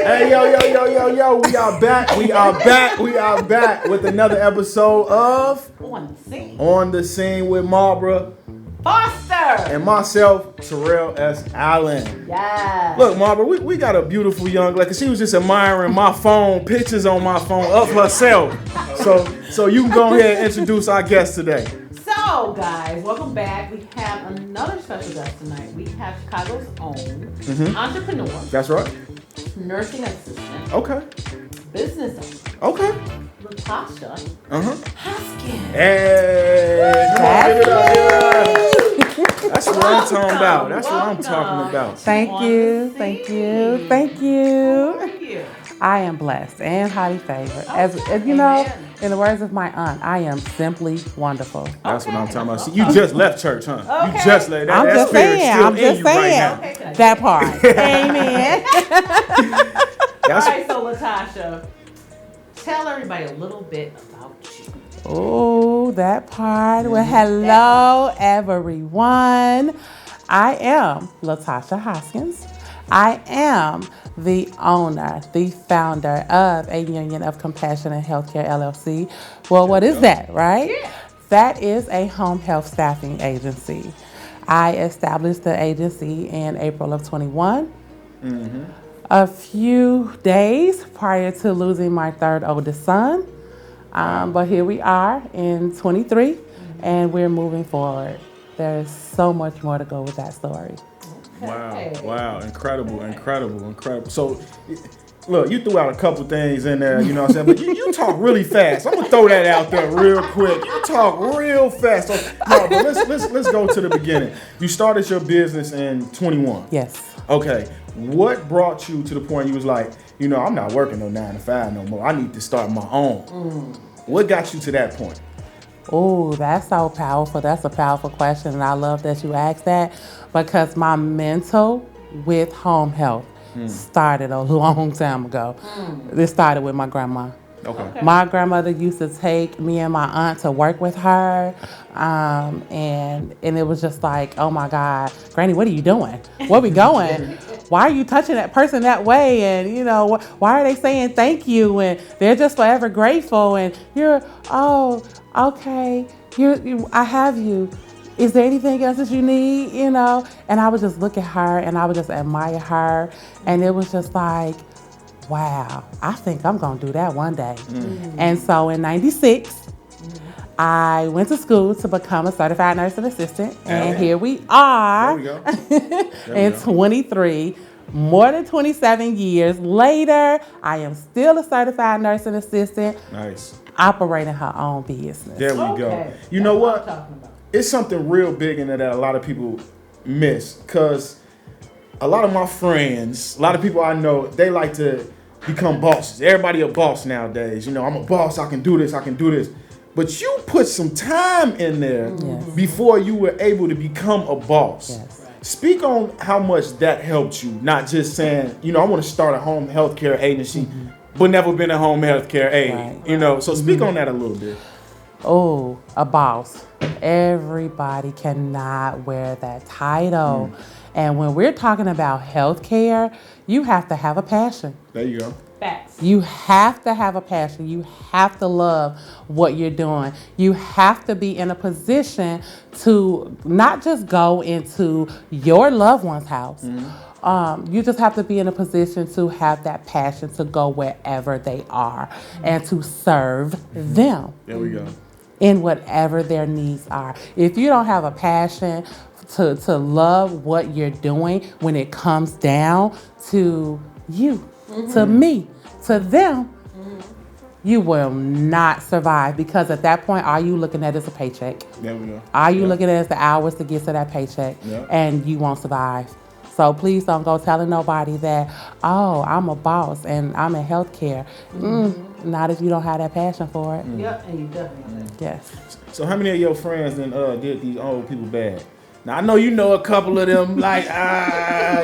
Hey, yo. We are back with another episode of On the Scene with Maubra Foster and myself, Terrell S. Allen. Yes. Look, Maubra, we got a beautiful young lady. She was just admiring my phone, pictures on my phone of herself. So you can go ahead and introduce our guest today. So, guys, welcome back. We have another special guest tonight. We have Chicago's own entrepreneur. That's right. Nursing assistant. Okay. Business owner. Okay. Latasha. Hoskins. Hey, come on, give it up, yeah. That's what I'm talking about. That's what I'm talking about. Thank you. How are you? I am blessed and highly favored. As you know, in the words of my aunt, I am simply wonderful. That's what I'm talking about. See, you just left church, huh? Okay. You just left. I'm just saying. Right That part. Amen. All right, so Latasha, tell everybody a little bit about you. Oh, that part. Well, hello, everyone. I am Latasha Hoskins. I am the owner, the founder of A Union of Compassion and Healthcare LLC. Well, what is that, right? Yeah. That is a home health staffing agency. I established the agency in April of 21. A few days prior to losing my third oldest son. But here we are in 23, and we're moving forward. There's so much more to go with that story. Wow. Incredible. So, look, you threw out a couple things in there, you know what I'm saying? But you talk really fast. I'm going to throw that out there real quick. You talk real fast. So, no, but let's go to the beginning. You started your business in 21. Yes. Okay. What brought you to the point you was like, you know, I'm not working no 9 to 5 no more. I need to start my own. What got you to that point? Oh, that's so powerful. That's a powerful question, and I love that you asked that because my mental with home health started a long time ago. It started with my grandma. Okay. My grandmother used to take me and my aunt to work with her, and it was just like, oh my God, Granny, what are you doing? Where we going? Why are you touching that person that way? And, you know, why are they saying thank you? And they're just forever grateful. And you're, oh, okay, I have you. Is there anything else that you need? You know? And I would just look at her and I would just admire her. And it was just like, wow, I think I'm going to do that one day. And so in 96, I went to school to become a certified nursing assistant, and here we are. In 23, more than 27 years later, I am still a certified nursing assistant. Nice. Operating her own business. There we go. You know what? It's something real big in there that a lot of people miss, because a lot of my friends, a lot of people I know, they like to become bosses. Everybody a boss nowadays. You know, I'm a boss, I can do this. But you put some time in there before you were able to become a boss. Yes. Speak on how much that helped you, not just saying, you know, I want to start a home healthcare agency, but never been a home healthcare aide. Right. You know, so speak on that a little bit. Oh, a boss. Everybody cannot wear that title. And when we're talking about healthcare, you have to have a passion. There you go. Facts. You have to have a passion. You have to love what you're doing. You have to be in a position to not just go into your loved one's house. You just have to be in a position to have that passion to go wherever they are and to serve them. There we go. In whatever their needs are. If you don't have a passion to love what you're doing when it comes down to you, to me, to them, you will not survive, because at that point, all you looking at is a paycheck. There we go. All you looking at is the hours to get to that paycheck, and you won't survive. So please don't go telling nobody that, oh, I'm a boss and I'm in healthcare. Not if you don't have that passion for it. Yep, and you definitely. Yes. So how many of your friends then did these old people bad? Now, I know you know a couple of them, like,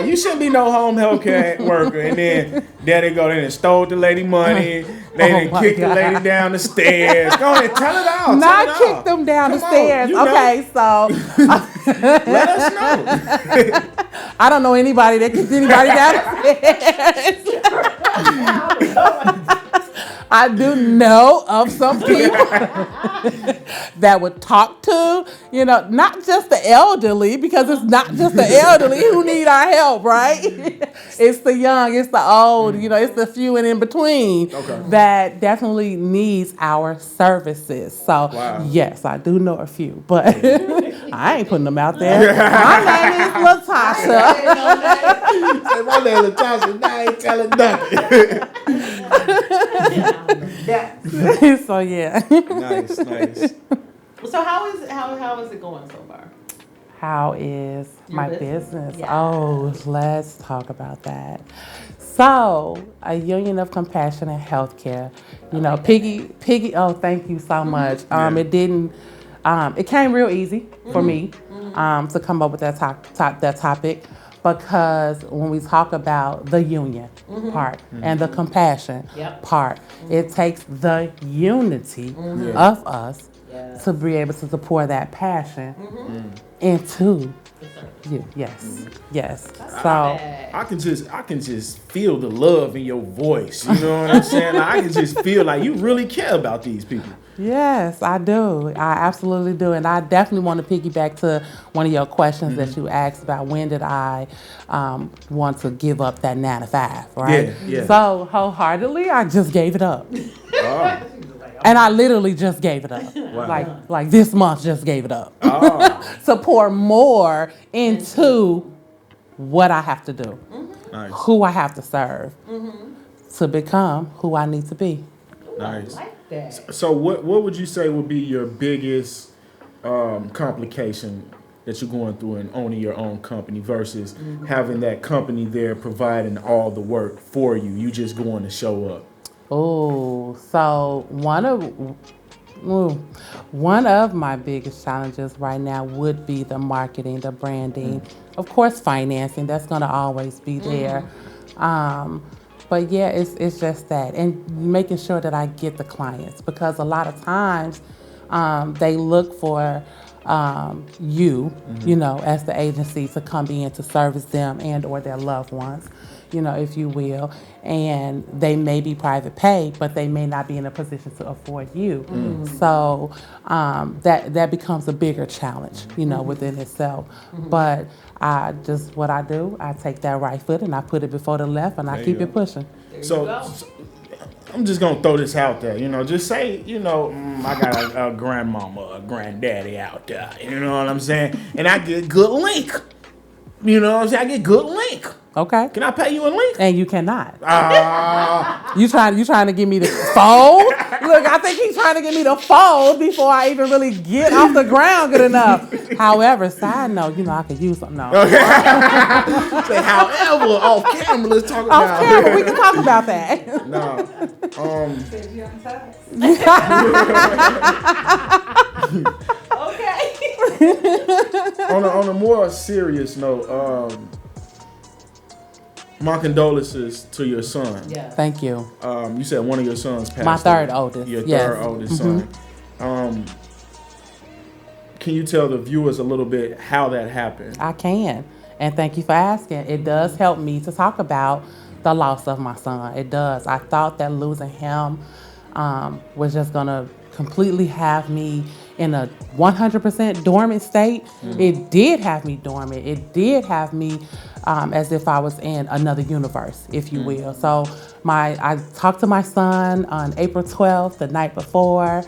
you shouldn't be no home health care worker. And then there they go, they done stole the lady money. They done kicked the lady down the stairs. Go ahead, tell it out. Not kick them down the stairs. Okay, so. Let us know. I don't know anybody that kicked anybody down the stairs. I do know of some people that would talk to, not just the elderly, because it's not just the elderly who need our help, right? It's the young, it's the old, it's the few and in between that definitely needs our services. So, yes, I do know a few, but I ain't putting them out there. My name is Latasha. Say my name is Latasha, and I ain't telling nothing. So, yeah. Nice. So how is it going so far? How is my business? Yeah. Oh, let's talk about that. So, a Union of Compassionate Healthcare, Piggy. Oh, thank you so much. It came real easy for me to come up with that topic, because when we talk about the union part and the compassion part, it takes the unity of us to be able to pour that passion into you. Yes. So I can just feel the love in your voice. You know what I'm saying? Like, I can just feel like you really care about these people. Yes, I do. I absolutely do. And I definitely want to piggyback to one of your questions that you asked about when did I want to give up that 9 to 5, right? Yeah. So wholeheartedly, I just gave it up. Oh. And I literally just gave it up. Wow. Like this month just gave it up. Oh. To pour more into what I have to do. Nice. Who I have to serve. To become who I need to be. Nice. I like that. So what would you say would be your biggest complication that you're going through in owning your own company versus having that company there providing all the work for you? You just going to show up. Oh, so one of my biggest challenges right now would be the marketing, the branding, of course, financing. That's going to always be there. But yeah, it's just that, and making sure that I get the clients, because a lot of times they look for you as the agency to come in to service them and or their loved ones, if you will. And they may be private pay, but they may not be in a position to afford you. So that becomes a bigger challenge, within itself. But what I do, I take that right foot and I put it before the left, and I keep it pushing. So I'm just gonna throw this out there, just say, I got a grandmama, a granddaddy out there, you know what I'm saying? And I get good link. You know what I'm saying? I get good link. Okay. Can I pay you in link? And you cannot. You trying to give me the fold? Look, I think he's trying to get me the fold before I even really get off the ground good enough. However, side note, I could use something else. Okay. Say, however, off camera, let's talk about off camera, we can talk about that. No. Okay. On a more serious note, my condolences to your son. Yeah. Thank you. You said one of your sons passed. My third away. oldest. Your yes. third oldest son. Can you tell the viewers a little bit how that happened? I can. And thank you for asking. It does help me to talk about the loss of my son. It does. I thought that losing him was just going to completely have me in a 100% dormant state. It did have me dormant. It did have me as if I was in another universe, if you will. So I talked to my son on April 12th, the night before,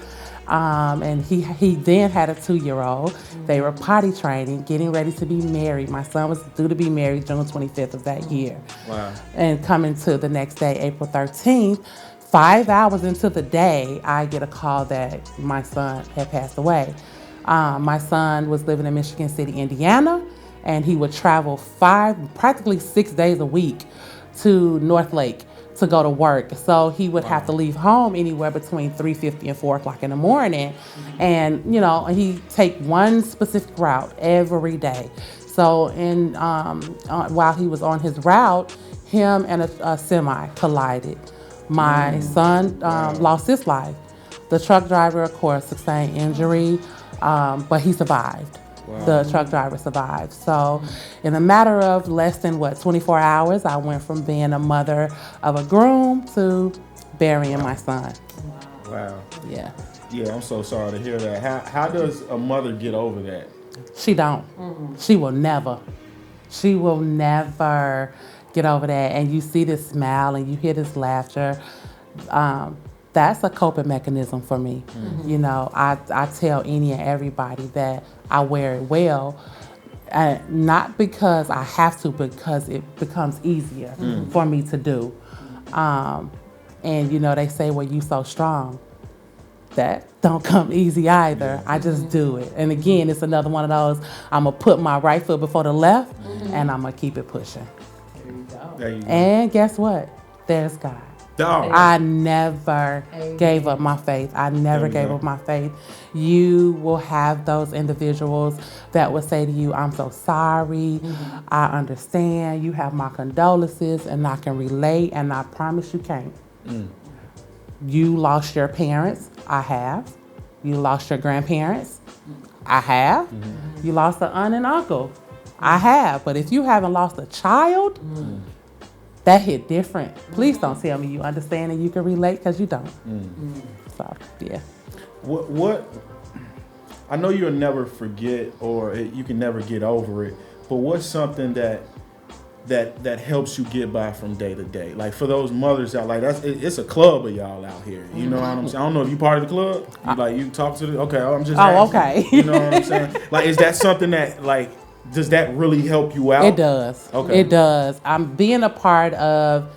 and he then had a 2-year-old. They were potty training, getting ready to be married. My son was due to be married June 25th of that year. Wow. And coming to the next day, April 13th, 5 hours into the day, I get a call that my son had passed away. My son was living in Michigan City, Indiana, and he would travel practically 6 days a week to North Lake to go to work. So he would have to leave home anywhere between 3:50 and 4 o'clock in the morning. And, he'd take one specific route every day. So while he was on his route, him and a semi collided. My son lost his life. The truck driver, of course, sustained injury, but he survived. Wow. The truck driver survived. So in a matter of less than 24 hours, I went from being a mother of a groom to burying my son. Wow. Yeah. Yeah, I'm so sorry to hear that. How does a mother get over that? She don't. She will never. She will never get over that. And you see this smile and you hear this laughter. That's a coping mechanism for me. You know, I tell any and everybody that I wear it well. Not because I have to, because it becomes easier for me to do. And you know, they say, well, you so strong. That don't come easy either. I just do it. And again, it's another one of those, I'm going to put my right foot before the left, and I'm going to keep it pushing. There you go. And guess what? There's God. Dog. I never gave up my faith. I never gave up my faith. You will have those individuals that will say to you, I'm so sorry. I understand. You have my condolences, and I can relate, and I promise you can't. You lost your parents. I have. You lost your grandparents. I have. You lost an aunt and uncle. I have. But if you haven't lost a child, that hit different. Please don't tell me you understand and you can relate, because you don't. So, yeah. What? I know you'll never forget, or you can never get over it, but what's something that helps you get by from day to day? Like, for those mothers out, like, it's a club of y'all out here. You know what I'm saying? I don't know if you part of the club. You talk to the, okay, I'm just asking. Okay. You know what I'm saying? Like, is that something that, like, does that really help you out? It does. Okay. It does. I'm being a part of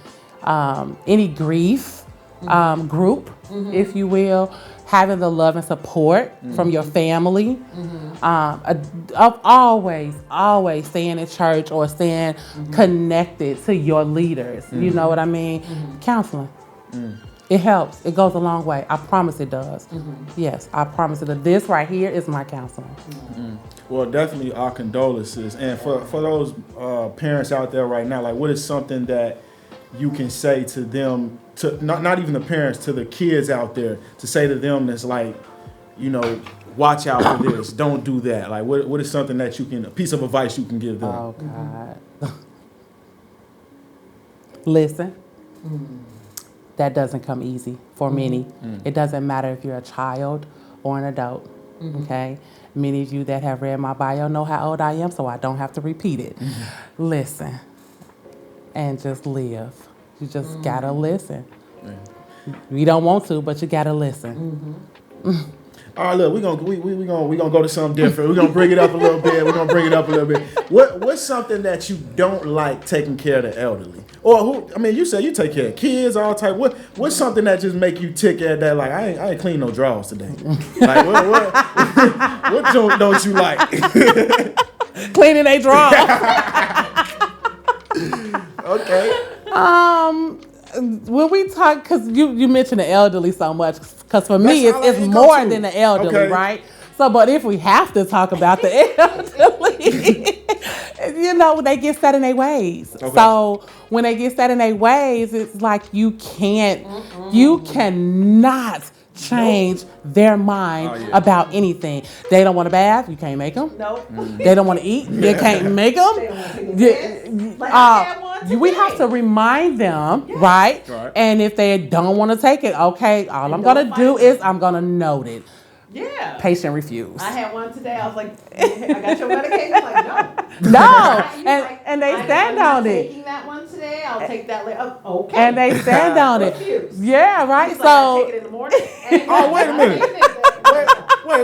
any grief group, if you will, having the love and support from your family, of always staying in church or staying connected to your leaders. You know what I mean? Counseling. It helps. It goes a long way. I promise it does. Yes, I promise it. This right here is my counseling. Well, definitely our condolences. And for those parents out there right now, like, what is something that you can say to them, to not even the parents, to the kids out there, to say to them that's like, you know, watch out for this, don't do that. Like, what is something that a piece of advice you can give them? Oh, God. Listen. That doesn't come easy for many. It doesn't matter if you're a child or an adult, okay? Many of you that have read my bio know how old I am, so I don't have to repeat it. Listen and just live. You just gotta listen. You don't want to, but you gotta listen. All right, look, we're gonna go to something different. We're gonna bring it up a little bit. What's something that you don't like taking care of the elderly? Or you said you take care of kids, all type. What's something that just make you tick at that? Like, I ain't clean no drawers today. Like, what don't you like? Cleaning they drawers. Okay. When we talk, because you mentioned the elderly so much, because for me it's more than the elderly, right? So, but if we have to talk about the elderly, you know, they get set in their ways. Okay. So when they get set in their ways, it's like you cannot change their mind about anything. They don't want to bath, you can't make them. Nope. They don't want to eat, you can't make them. We have to remind them, right? And if they don't want to take it, okay, all I'm going to do is I'm going to note it. Yeah. Patient refuse. I had one today. I was like, I got your medication. I'm like, no. No. And they stand on it. I'm taking that one today. I'll take that later. Okay. And they stand on it. Refuse. Yeah, right. He's So. Like, I take it in the morning. Oh, wait a minute.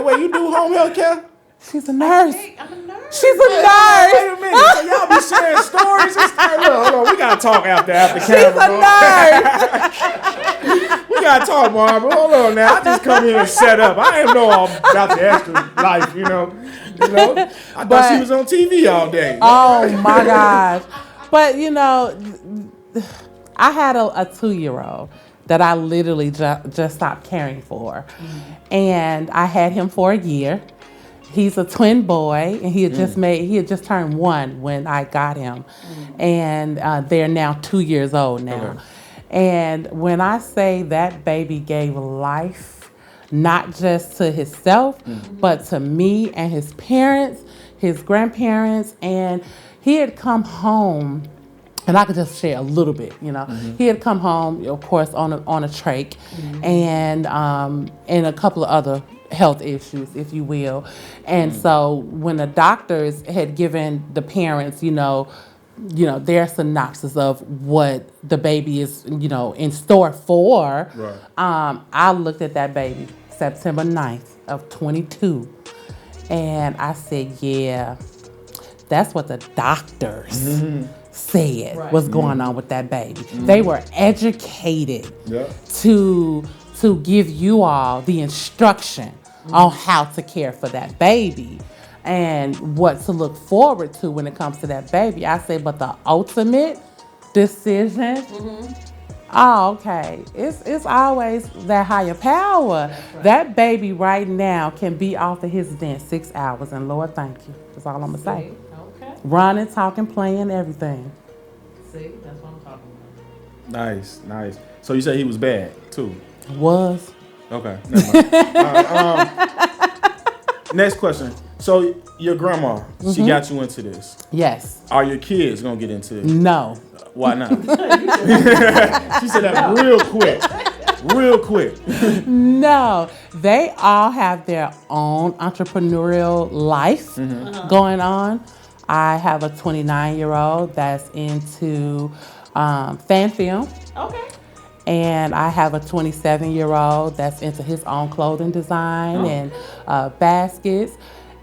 Wait. You do home health care? She's a nurse. I'm a nurse. She's a nurse. Wait a minute. So y'all be sharing stories and stuff. Look, hold on. We gotta talk after camera. She's a nurse. We gotta talk, Maubra. Hold on now. I just come here and set up. I didn't know all about the extra life, you know. I thought she was on TV all day. Oh my gosh. But you know, I had a 2-year-old that I literally just stopped caring for. And I had him for a year. He's a twin boy, and he had just turned 1 when I got him. And they're now 2 years old now. Okay. And when I say that baby gave life, not just to himself, but to me and his parents, his grandparents, and he had come home And I could just share a little bit, you know. He had come home, of course, on a trach, and a couple of other health issues, if you will. And so when the doctors had given the parents, their synopsis of what the baby is, in store for, I looked at that baby September 9th of 22, and I said, yeah, that's what the doctors said was going on with that baby. They were educated to give you all the instruction on how to care for that baby and what to look forward to when it comes to that baby. I say, but the ultimate decision, okay, it's always that higher power. Right. That baby right now can be off of his vent 6 hours, and Lord, thank you. That's all I'm gonna say. Okay. Running, talking, playing, everything. See, that's what I'm talking about. Nice. So you say he was bad too? Was. Okay. Never mind. Next question. So your grandma, she got you into this. Yes. Are your kids gonna get into it? No. Why not? She said that real quick. No, they all have their own entrepreneurial life going on. I have a 29-year-old that's into fan film. Okay. And I have a 27-year-old that's into his own clothing design and baskets.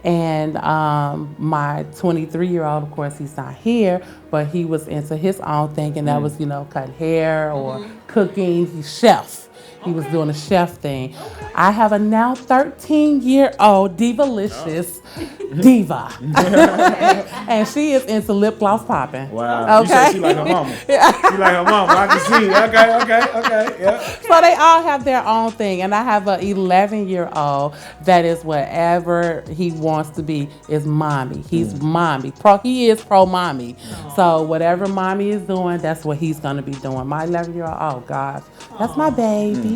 And my 23-year-old, of course, he's not here, but he was into his own thing, and that was, cutting hair or cooking. He's chef. He was doing a chef thing. I have a now 13-year-old Divalicious diva. And she is into lip gloss popping. Wow. Okay. You said she like her mama. She like her mama. I can see. Okay. Yeah. So they all have their own thing. And I have an 11-year-old that is whatever he wants to be is mommy. He's mommy. He is pro mommy. So whatever mommy is doing, that's what he's going to be doing. My 11-year-old, oh gosh, that's my baby.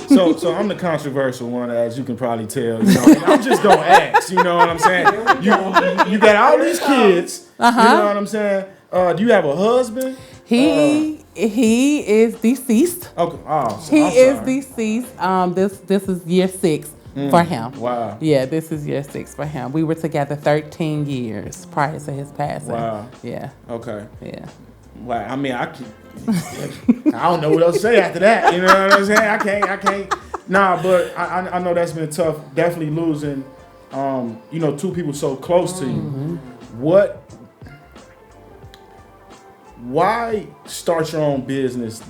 So I'm the controversial one, as you can probably tell. And I'm just gonna ask. You know what I'm saying? You got all these kids. You know what I'm saying? Do you have a husband? He is deceased. Okay. Oh, he is deceased. This is year 6 for him. Wow. Yeah, this is year 6 for him. We were together 13 years prior to his passing. Wow. Yeah. Okay. Yeah. Wow. I mean, I don't know what else to say after that. You know what I'm saying? I can't. Nah, but I know that's been tough. Definitely losing, two people so close to you. Why start your own business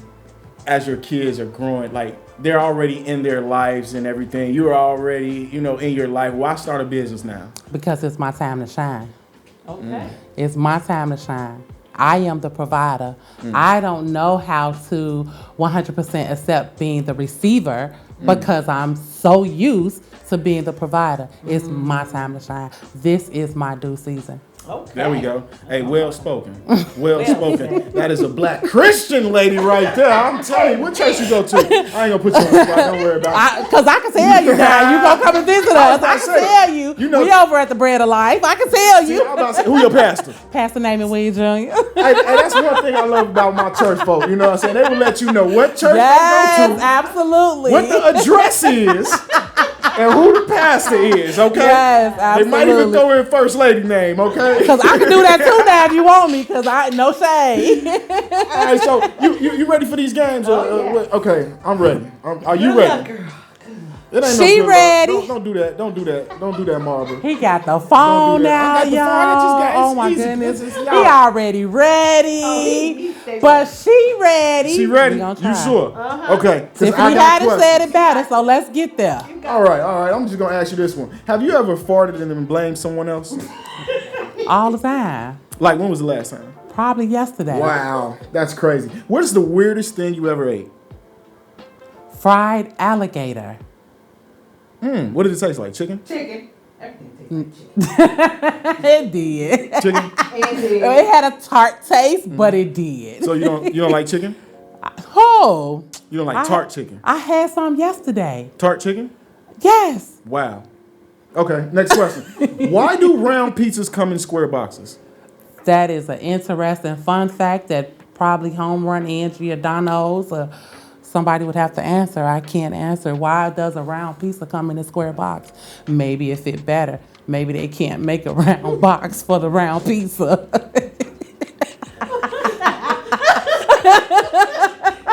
as your kids are growing? Like, they're already in their lives and everything. You're already, in your life. Why start a business now? Because it's my time to shine. Okay. It's my time to shine. I am the provider. I don't know how to 100% accept being the receiver because I'm so used to being the provider. It's my time to shine. This is my due season. Okay. There we go. Hey, well spoken. Well spoken. That is a black Christian lady right there. I'm telling you, what church you go to? I ain't gonna put you on the spot. Don't worry about it. Because I can tell you now. You gonna come and visit us. I can tell you. We over at the Bread of Life. I can tell you. I'm about to say, who your pastor? Pastor Naaman Williams Jr. Hey, that's one thing I love about my church folk. You know what I'm saying? They will let you know what church they go to. Absolutely. What the address is. And who the pastor is, okay? Yes, absolutely. They might even throw in first lady name, okay? Because I can do that too now if you want me, because no shade. All right, so you ready for these games? Okay, I'm ready. Are you ready? She ready. Don't do that. Don't do that, Maubra. He got the phone now, y'all. Oh my goodness. He already ready. But she ready. She ready? You sure? Okay. If he hadn't said it better, so let's get there. All right. I'm just going to ask you this one. Have you ever farted and then blamed someone else? All the time. Like, when was the last time? Probably yesterday. Wow. That's crazy. What is the weirdest thing you ever ate? Fried alligator. What did it taste like? Chicken? Chicken. Everything tastes like chicken. It did. Chicken? It had a tart taste, but it did. So you don't like chicken? Oh. You don't like tart chicken? I had some yesterday. Tart chicken? Yes. Wow. Okay, next question. Why do round pizzas come in square boxes? That is an interesting fun fact that probably home run Angie or Donna knows, or somebody would have to answer. I can't answer. Why does a round pizza come in a square box? Maybe it fit better. Maybe they can't make a round box for the round pizza.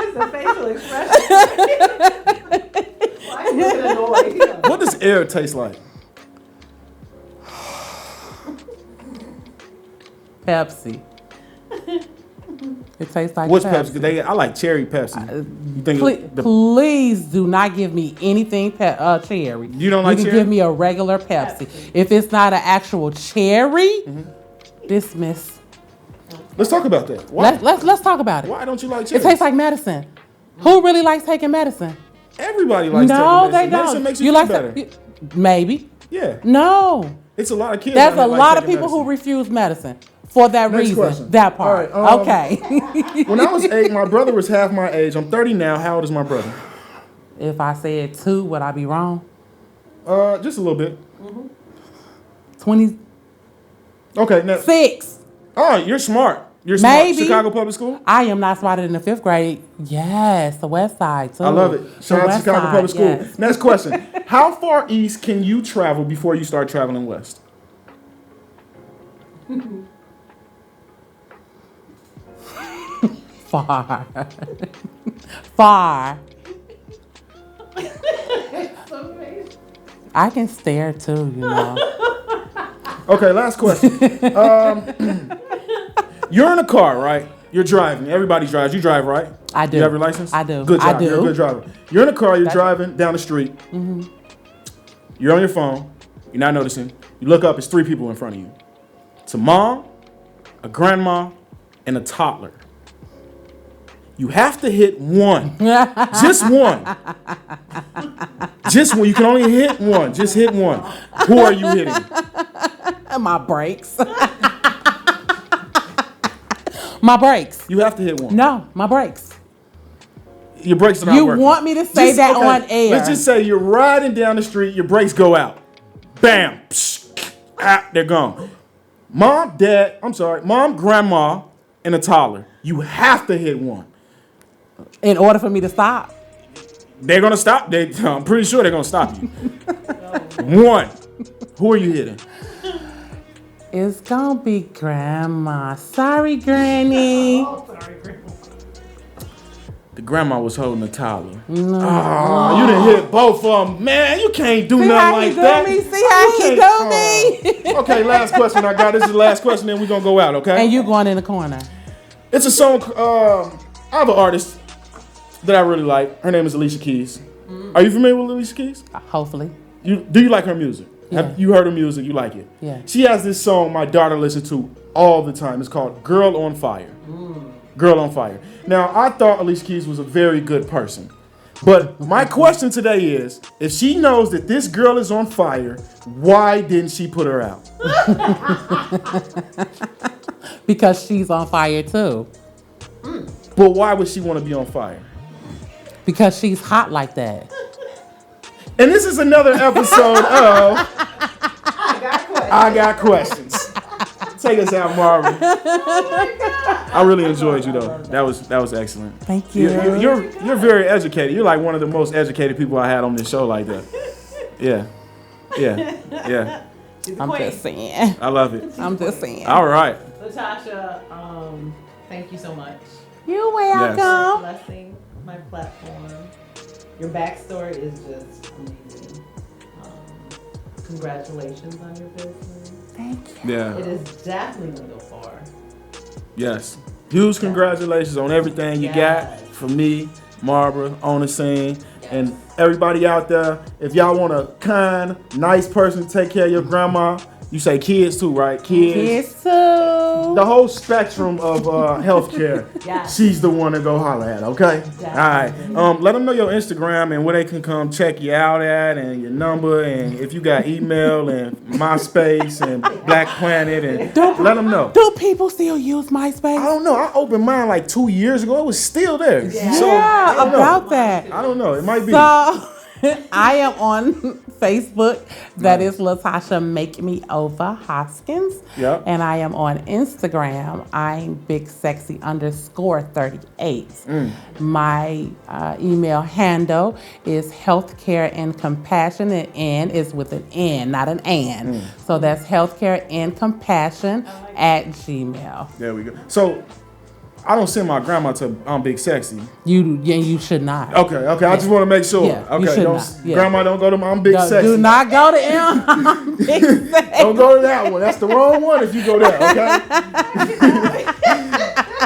It's a facial expression. Why are you looking annoyed? What does air taste like? Pepsi. It tastes like What's Pepsi. Pepsi? I like cherry Pepsi. You think Please do not give me anything cherry. You don't like You can cherry? give me a regular Pepsi. If it's not an actual cherry, dismiss. Let's talk about that. Why? Let's talk about it. Why don't you like cherry? It tastes like medicine. Who really likes taking medicine? Everybody likes No, taking they medicine. don't. Medicine makes you feel better. Maybe. Yeah. No. It's a lot of kids. There's out here a like lot of taking people who medicine. refuse medicine for that Next reason. question. That part. All right, Okay. When I was 8, my brother was half my age. I'm 30 now. How old is my brother? If I said 2, would I be wrong? Just a little bit. 26. Okay. Now, oh, you're smart. You're smart. Maybe. Chicago Public School? I am not smarter than the 5th grade. Yes, the West Side too. I love it. The Shout out to West Chicago Side, Public School. yes. Next question. How far east can you travel before you start traveling west? Far. Far. I can stare too, you know. Okay, last question. You're in a car, right? You're driving. Everybody drives. You drive, right? I do. You have your license? I do. Good job. I do. You're a good driver. You're in a car. You're driving down the street. Mm-hmm. You're on your phone. You're not noticing. You look up. It's 3 people in front of you. It's a mom, a grandma, and a toddler. You have to hit one. Just one. Just one. You can only hit one. Just hit one. Who are you hitting? My brakes. My brakes. You have to hit one. No, my brakes. Your brakes are not You working. want me to say that on air? Let's just say you're riding down the street, your brakes go out. Bam. Psh, they're gone. Mom, grandma, and a toddler. You have to hit one. In order for me to stop. They're going to stop. I'm pretty sure they're going to stop you. One. Who are you hitting? It's gonna be grandma. Sorry, Granny. The grandma was holding the toddler. No. Oh, you done hit both of them. Man, you can't do nothing like that. See how he do me? Okay, last question I got. This is the last question, then we're going to go out, okay? And you going in the corner. It's a song. I have an artist that I really like. Her name is Alicia Keys. Are you familiar with Alicia Keys? Hopefully. Do you like her music? Yeah. Have you heard her music? You like it? Yeah. She has this song my daughter listens to all the time. It's called Girl on Fire. Girl on Fire. Now, I thought Alicia Keys was a very good person. But my question today is, if she knows that this girl is on fire, why didn't she put her out? Because she's on fire too. But why would she want to be on fire? Because she's hot like that. And this is another episode of I Got Questions. Take us out, Maubra. I really enjoyed you though. That was excellent. Thank you. You're very educated. You're like one of the most educated people I had on this show like that. Yeah. I'm just saying. I love it. I'm just saying. All right. Latasha, thank you so much. You're welcome. Blessing my platform. Your backstory is just amazing. Congratulations on your business. Thank you. Yeah. It is definitely going to go far. Yes. Huge congratulations on everything you got from me, Maubra, on the scene. And everybody out there, if y'all want a kind, nice person to take care of your grandma, you say kids too, right? Kids too. The whole spectrum of healthcare. Yes. She's the one to go holler at, okay? Definitely. All right. Let them know your Instagram and where they can come check you out at, and your number, and if you got email and MySpace and Black Planet, and let them know. Do people still use MySpace? I don't know. I opened mine like 2 years ago. It was still there. Yeah. So, I don't know. About that. I don't know. It might be. So I am on Facebook. That is Latasha Make Me Over Hoskins. Yep. And I am on Instagram. I'm bigsexy_38. My email handle is healthcare and compassion. And N is with an N, not an and. So that's healthcare and compassion at Gmail. There we go. So I don't send my grandma to Big Sexy. You should not. Okay. I just want to make sure. Yeah, you okay, should don't, not. Yeah. Grandma, don't go to I'm Big Sexy. Do not go to M. Big Sexy. Don't go to that one. That's the wrong one if you go there, okay?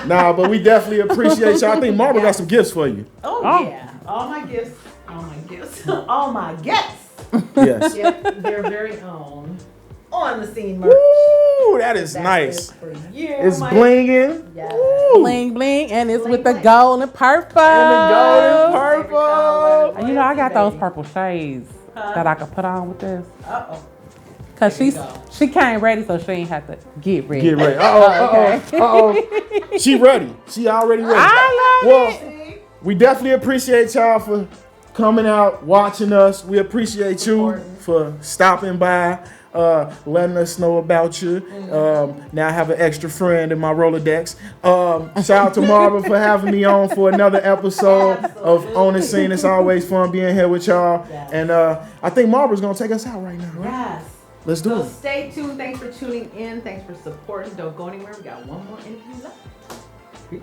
Nah, but we definitely appreciate y'all. I think Maubra got some gifts for you. Oh, yeah. All my gifts. All my guests. Yes. Yep, their very own on the scene merch. Woo, that is nice. Is for you, It's Mike. blinging. Yes. Bling bling, and it's with the bling. gold and purple. And the golden purple. You know, I got those purple shades that I could put on with this. Uh-oh. Cause There you go. she came ready, so she ain't have to get ready. Get ready. Uh-oh. She ready. She already ready. I love Well, it. we definitely appreciate y'all for coming out, watching us. We appreciate you for stopping by, letting us know about you. Now I have an extra friend in my Rolodex. Shout out to Maubra for having me on for another episode of On the Scene. It's always fun being here with y'all. Yes. And I think Marbra's going to take us out right now, right? Yes. Let's do So it. stay tuned. Thanks for tuning in. Thanks for supporting. Don't go anywhere. We got one more interview left. Peace.